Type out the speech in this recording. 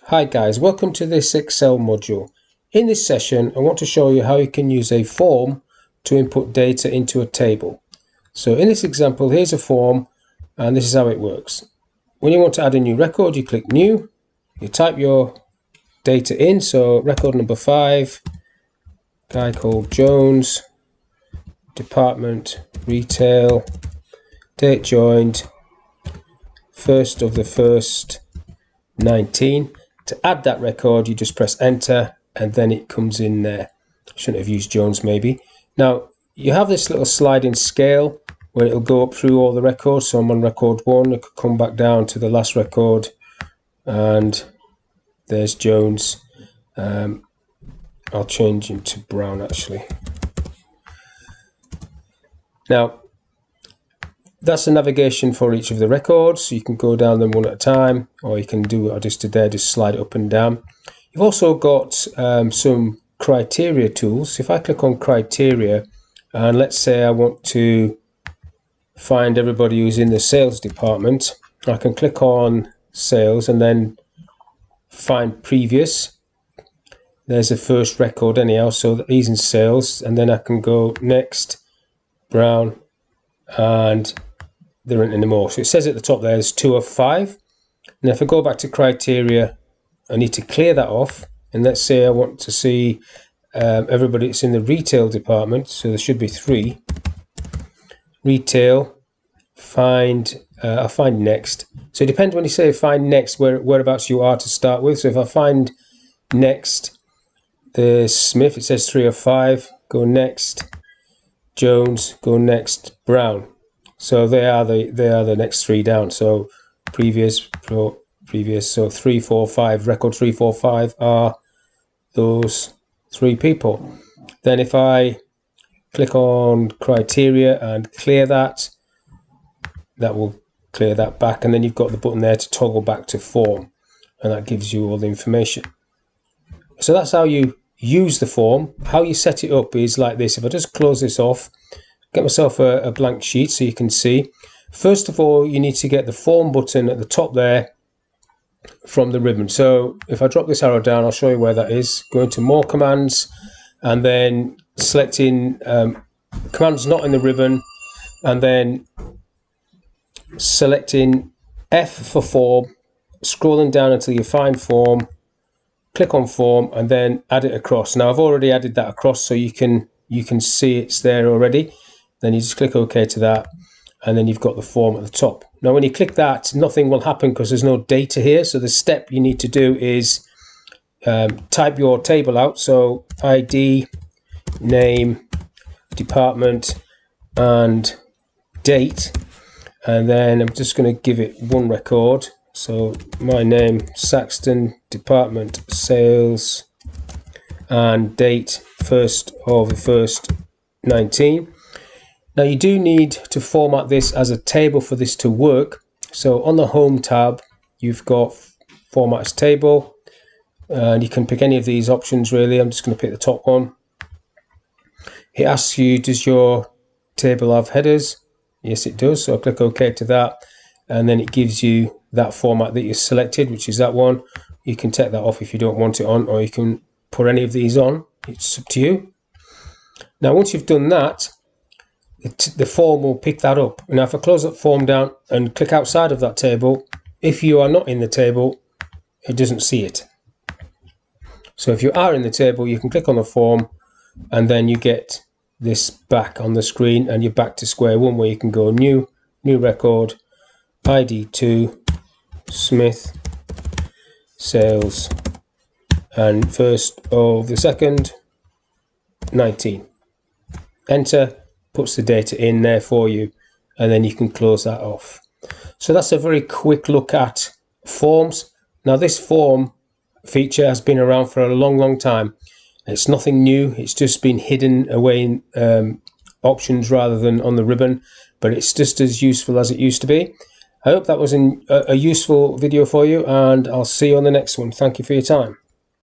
Hi guys, welcome to this Excel module. In this session I want to show you how you can use a form to input data into a table. So in this example, here's a form and this is how it works. When you want to add a new record, you click new, you type your data in, so record number 5, guy called Jones, department retail, date joined 1st of the 1st 19. To add that record, you just press enter and then it comes in there. Shouldn't have used Jones maybe. Now you have this little sliding scale where it'll go up through all the records. So I'm on record 1, it could come back down to the last record and there's Jones. I'll change him to Brown actually. Now that's the navigation for each of the records. So you can go down them one at a time, or you can do what I just did there, just slide it up and down. You've also got some criteria tools. If I click on criteria, and let's say I want to find everybody who's in the sales department, I can click on sales and then find previous. There's the first record anyhow, so he's in sales, and then I can go next, Brown, and there aren't any more. So it says at the top there's 2 of 5. And if I go back to criteria, I need to clear that off. And let's say I want to see everybody that's in the retail department. So there should be 3. Retail, I'll find next. So it depends when you say find next, whereabouts you are to start with. So if I find next, the Smith, it says 3 of 5. Go next. Jones, go next. Brown. So they are the next 3 down. So previous, so 3, 4, 5, record 3, 4, 5 are those 3 people. Then if I click on criteria and clear that, that will clear that back, and then you've got the button there to toggle back to form, and that gives you all the information. So that's how you use the form. How you set it up is like this. If I just close this off, get myself a blank sheet so you can see. First of all, you need to get the form button at the top there from the ribbon. So if I drop this arrow down, I'll show you where that is. Go into more commands and then selecting commands not in the ribbon, and then selecting F for form, scrolling down until you find form, click on form and then add it across. Now I've already added that across so you can see it's there already. Then you just click OK to that, and then you've got the form at the top. Now when you click that, nothing will happen because there's no data here. So the step you need to do is type your table out. So ID, name, department and date, and then I'm just going to give it one record. So my name, Saxton, department, sales, and date 1st of the 1st 19. Now you do need to format this as a table for this to work. So on the home tab you've got format as table, and you can pick any of these options really. I'm just going to pick the top one. It asks you, does your table have headers? Yes it does, so I'll click OK to that, and then it gives you that format that you selected, which is that one. You can take that off if you don't want it on, or you can put any of these on. It's up to you. Now once you've done that, the form will pick that up. Now if I close that form down and click outside of that table, if you are not in the table, it doesn't see it. So if you are in the table, you can click on the form and then you get this back on the screen, and you're back to square one where you can go new record, ID 2, Smith, sales, and 1st of the 2nd 19. Enter, puts the data in there for you, and then you can close that off. So that's a very quick look at forms. Now this form feature has been around for a long time. It's nothing new, it's just been hidden away in options rather than on the ribbon, but it's just as useful as it used to be. I hope that was a useful video for you, and I'll see you on the next one. Thank you for your time.